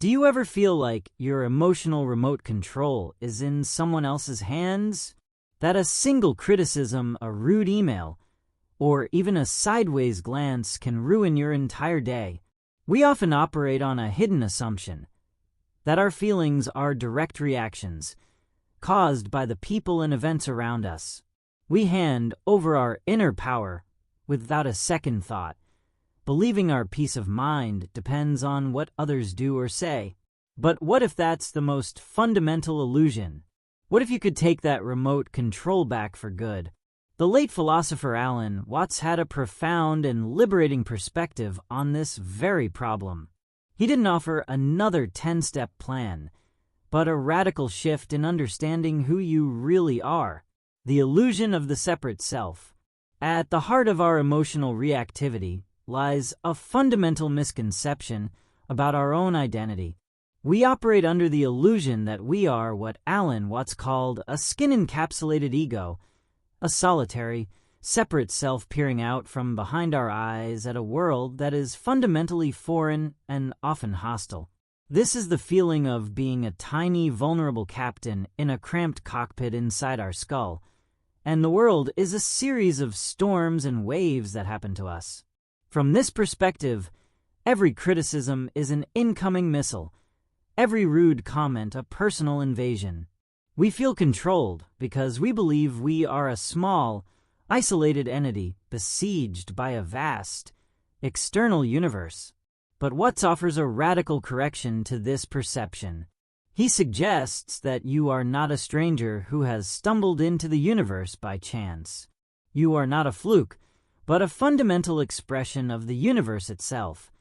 Do you ever feel like your emotional remote control is in someone else's hands? That a single criticism, a rude email, or even a sideways glance can ruin your entire day? We often operate on a hidden assumption that our feelings are direct reactions caused by the people and events around us. We hand over our inner power without a second thought, believing our peace of mind depends on what others do or say. But what if that's the most fundamental illusion? What if you could take that remote control back for good? The late philosopher Alan Watts had a profound and liberating perspective on this very problem. He didn't offer another 10-step plan, but a radical shift in understanding who you really are. The illusion of the separate self. At the heart of our emotional reactivity lies a fundamental misconception about our own identity. We operate under the illusion that we are what Alan Watts called a skin-encapsulated ego, a solitary, separate self peering out from behind our eyes at a world that is fundamentally foreign and often hostile. This is the feeling of being a tiny, vulnerable captain in a cramped cockpit inside our skull, and the world is a series of storms and waves that happen to us. From this perspective, every criticism is an incoming missile, every rude comment a personal invasion. We feel controlled because we believe we are a small, isolated entity besieged by a vast, external universe. But Watts offers a radical correction to this perception. He suggests that you are not a stranger who has stumbled into the universe by chance. You are not a fluke, but a fundamental expression of the universe itself,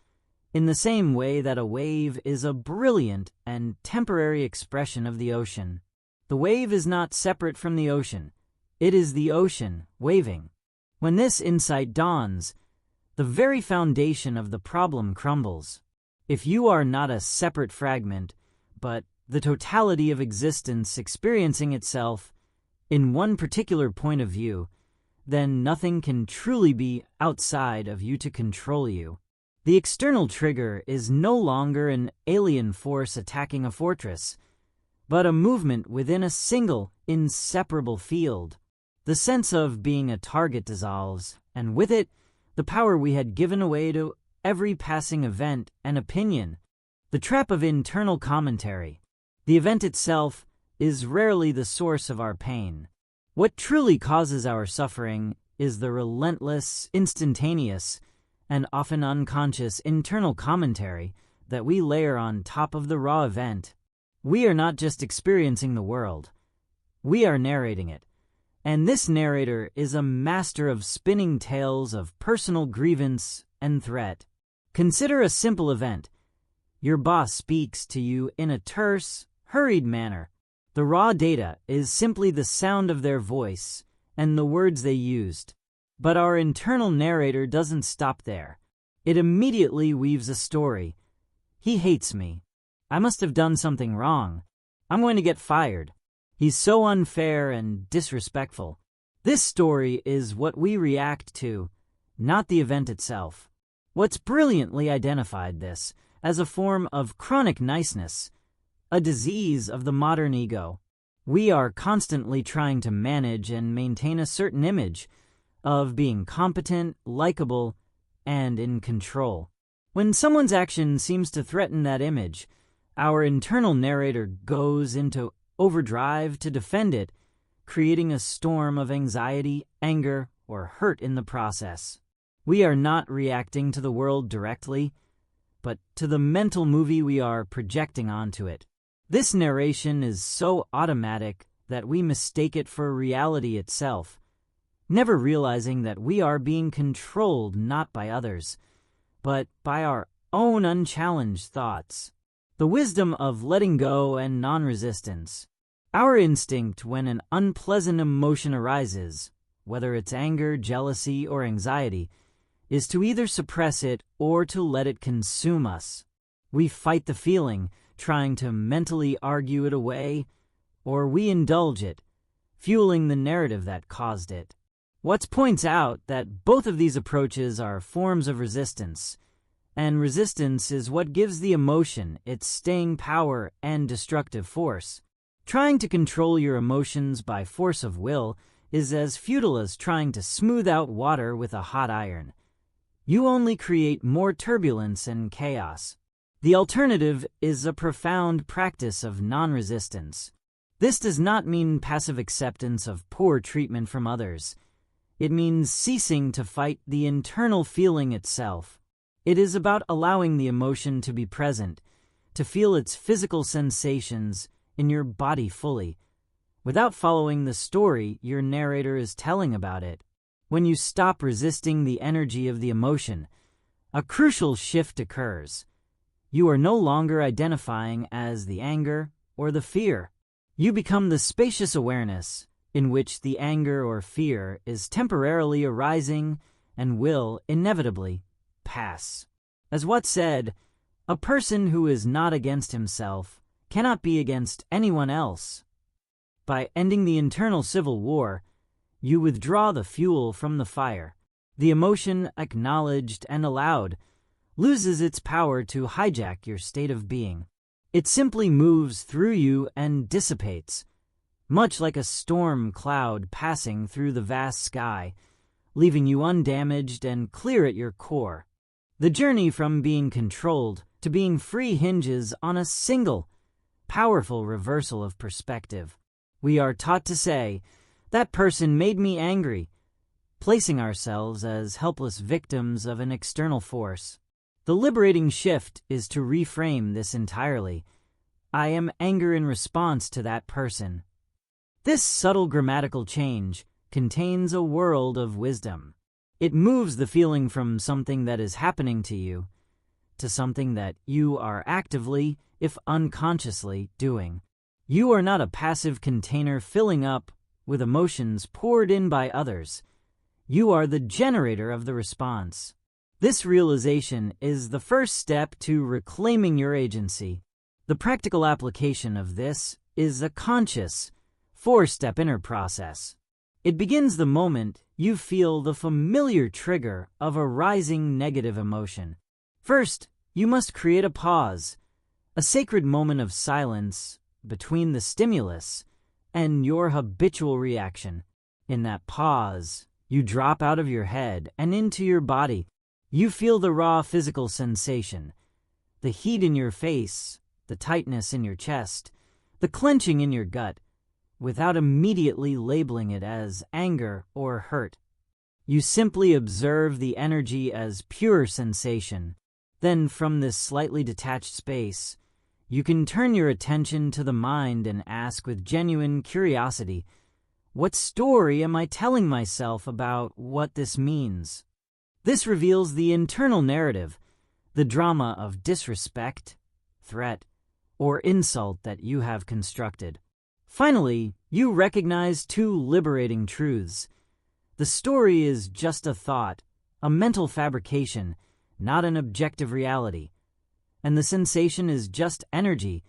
in the same way that a wave is a brilliant and temporary expression of the ocean. The wave is not separate from the ocean. It is the ocean waving. When this insight dawns, the very foundation of the problem crumbles. If you are not a separate fragment, but the totality of existence experiencing itself in one particular point of view, then nothing can truly be outside of you to control you. The external trigger is no longer an alien force attacking a fortress, but a movement within a single, inseparable field. The sense of being a target dissolves, and with it, the power we had given away to every passing event and opinion. The trap of internal commentary. The event itself is rarely the source of our pain. What truly causes our suffering is the relentless, instantaneous, and often unconscious internal commentary that we layer on top of the raw event. We are not just experiencing the world. We are narrating it. And this narrator is a master of spinning tales of personal grievance and threat. Consider a simple event. Your boss speaks to you in a terse, hurried manner. The raw data is simply the sound of their voice and the words they used. But our internal narrator doesn't stop there. It immediately weaves a story. He hates me. I must have done something wrong. I'm going to get fired. He's so unfair and disrespectful. This story is what we react to, not the event itself. Watts brilliantly identified this as a form of chronic niceness, a disease of the modern ego. We are constantly trying to manage and maintain a certain image of being competent, likable, and in control. When someone's action seems to threaten that image, our internal narrator goes into overdrive to defend it, creating a storm of anxiety, anger, or hurt in the process. We are not reacting to the world directly, but to the mental movie we are projecting onto it. This narration is so automatic that we mistake it for reality itself, never realizing that we are being controlled not by others, but by our own unchallenged thoughts. The wisdom of letting go and non-resistance. Our instinct when an unpleasant emotion arises, whether it's anger, jealousy, or anxiety, is to either suppress it or to let it consume us. We fight the feeling, trying to mentally argue it away, or we indulge it, fueling the narrative that caused it. Watts points out that both of these approaches are forms of resistance, and resistance is what gives the emotion its staying power and destructive force. Trying to control your emotions by force of will is as futile as trying to smooth out water with a hot iron. You only create more turbulence and chaos. The alternative is a profound practice of non-resistance. This does not mean passive acceptance of poor treatment from others. It means ceasing to fight the internal feeling itself. It is about allowing the emotion to be present, to feel its physical sensations in your body fully, without following the story your narrator is telling about it. When you stop resisting the energy of the emotion, a crucial shift occurs. You are no longer identifying as the anger or the fear. You become the spacious awareness in which the anger or fear is temporarily arising and will inevitably pass. As Watt said, a person who is not against himself cannot be against anyone else. By ending the internal civil war, you withdraw the fuel from the fire. The emotion, acknowledged and allowed, loses its power to hijack your state of being. It simply moves through you and dissipates, much like a storm cloud passing through the vast sky, leaving you undamaged and clear at your core. The journey from being controlled to being free hinges on a single, powerful reversal of perspective. We are taught to say, "That person made me angry," placing ourselves as helpless victims of an external force. The liberating shift is to reframe this entirely. I am anger in response to that person. This subtle grammatical change contains a world of wisdom. It moves the feeling from something that is happening to you to something that you are actively, if unconsciously, doing. You are not a passive container filling up with emotions poured in by others. You are the generator of the response. This realization is the first step to reclaiming your agency. The practical application of this is a conscious, four-step inner process. It begins the moment you feel the familiar trigger of a rising negative emotion. First, you must create a pause, a sacred moment of silence between the stimulus and your habitual reaction. In that pause, you drop out of your head and into your body. You feel the raw physical sensation, the heat in your face, the tightness in your chest, the clenching in your gut, without immediately labeling it as anger or hurt. You simply observe the energy as pure sensation. Then, from this slightly detached space, you can turn your attention to the mind and ask with genuine curiosity, what story am I telling myself about what this means? This reveals the internal narrative, the drama of disrespect, threat, or insult that you have constructed. Finally, you recognize two liberating truths. The story is just a thought, a mental fabrication, not an objective reality. And the sensation is just energy,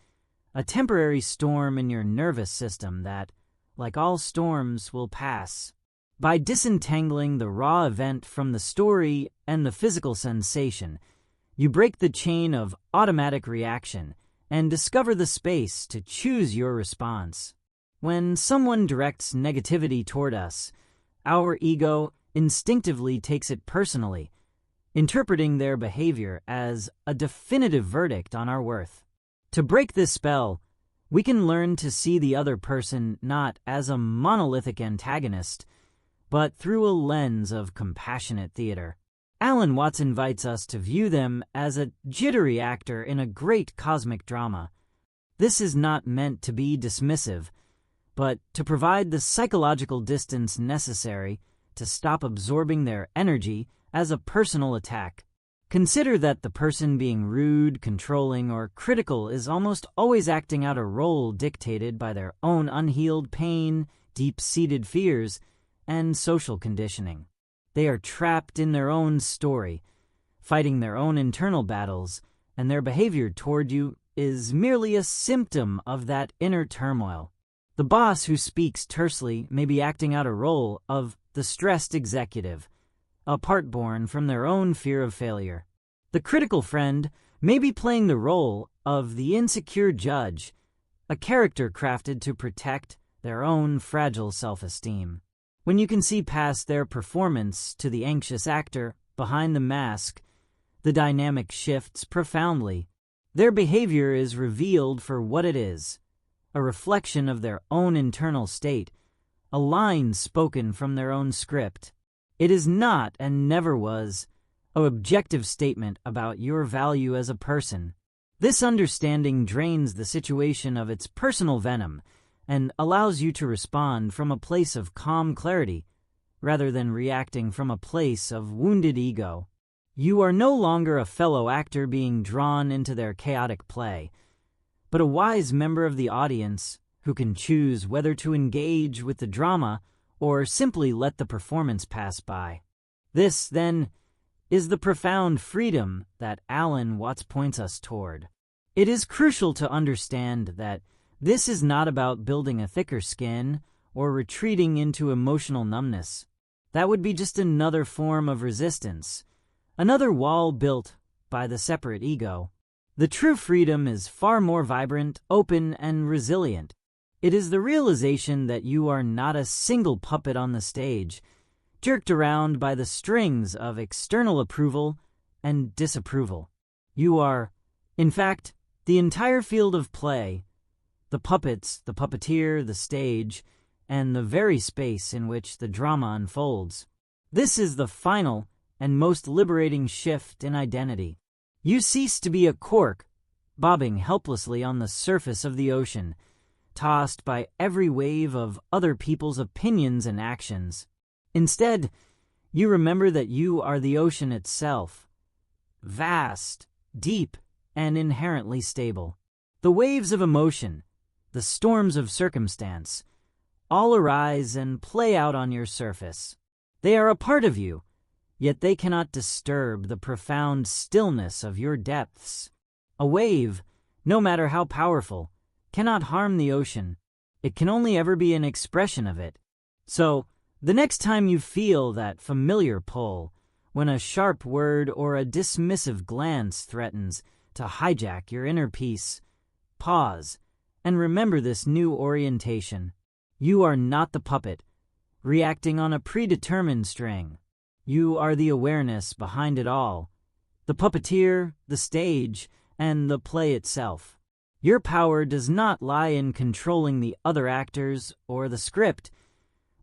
a temporary storm in your nervous system that, like all storms, will pass. By disentangling the raw event from the story and the physical sensation, you break the chain of automatic reaction and discover the space to choose your response. When someone directs negativity toward us, our ego instinctively takes it personally, interpreting their behavior as a definitive verdict on our worth. To break this spell, we can learn to see the other person not as a monolithic antagonist, but through a lens of compassionate theater. Alan Watts invites us to view them as a jittery actor in a great cosmic drama. This is not meant to be dismissive, but to provide the psychological distance necessary to stop absorbing their energy as a personal attack. Consider that the person being rude, controlling, or critical is almost always acting out a role dictated by their own unhealed pain, deep-seated fears, and social conditioning. They are trapped in their own story, fighting their own internal battles, and their behavior toward you is merely a symptom of that inner turmoil. The boss who speaks tersely may be acting out a role of the stressed executive, a part born from their own fear of failure. The critical friend may be playing the role of the insecure judge, a character crafted to protect their own fragile self-esteem. When you can see past their performance to the anxious actor behind the mask, the dynamic shifts profoundly. Their behavior is revealed for what it is, a reflection of their own internal state, a line spoken from their own script. It is not, and never was, an objective statement about your value as a person. This understanding drains the situation of its personal venom and allows you to respond from a place of calm clarity rather than reacting from a place of wounded ego. You are no longer a fellow actor being drawn into their chaotic play, but a wise member of the audience who can choose whether to engage with the drama or simply let the performance pass by. This, then, is the profound freedom that Alan Watts points us toward. It is crucial to understand that this is not about building a thicker skin or retreating into emotional numbness. That would be just another form of resistance, another wall built by the separate ego. The true freedom is far more vibrant, open, and resilient. It is the realization that you are not a single puppet on the stage, jerked around by the strings of external approval and disapproval. You are, in fact, the entire field of play, the puppets, the puppeteer, the stage, and the very space in which the drama unfolds. This is the final and most liberating shift in identity. You cease to be a cork, bobbing helplessly on the surface of the ocean, tossed by every wave of other people's opinions and actions. Instead, you remember that you are the ocean itself, vast, deep, and inherently stable. The waves of emotion, the storms of circumstance, all arise and play out on your surface. They are a part of you, yet they cannot disturb the profound stillness of your depths. A wave, no matter how powerful, cannot harm the ocean. It can only ever be an expression of it. So, the next time you feel that familiar pull, when a sharp word or a dismissive glance threatens to hijack your inner peace, pause and remember this new orientation. You are not the puppet, reacting on a predetermined string. You are the awareness behind it all, the puppeteer, the stage, and the play itself. Your power does not lie in controlling the other actors or the script,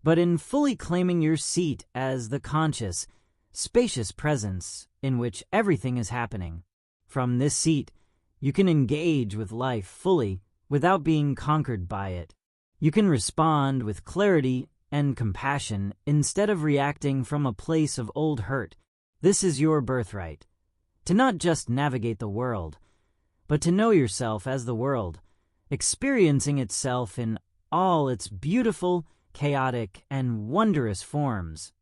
but in fully claiming your seat as the conscious, spacious presence in which everything is happening. From this seat, you can engage with life fully without being conquered by it. You can respond with clarity and compassion instead of reacting from a place of old hurt. This is your birthright, to not just navigate the world, but to know yourself as the world, experiencing itself in all its beautiful, chaotic, and wondrous forms.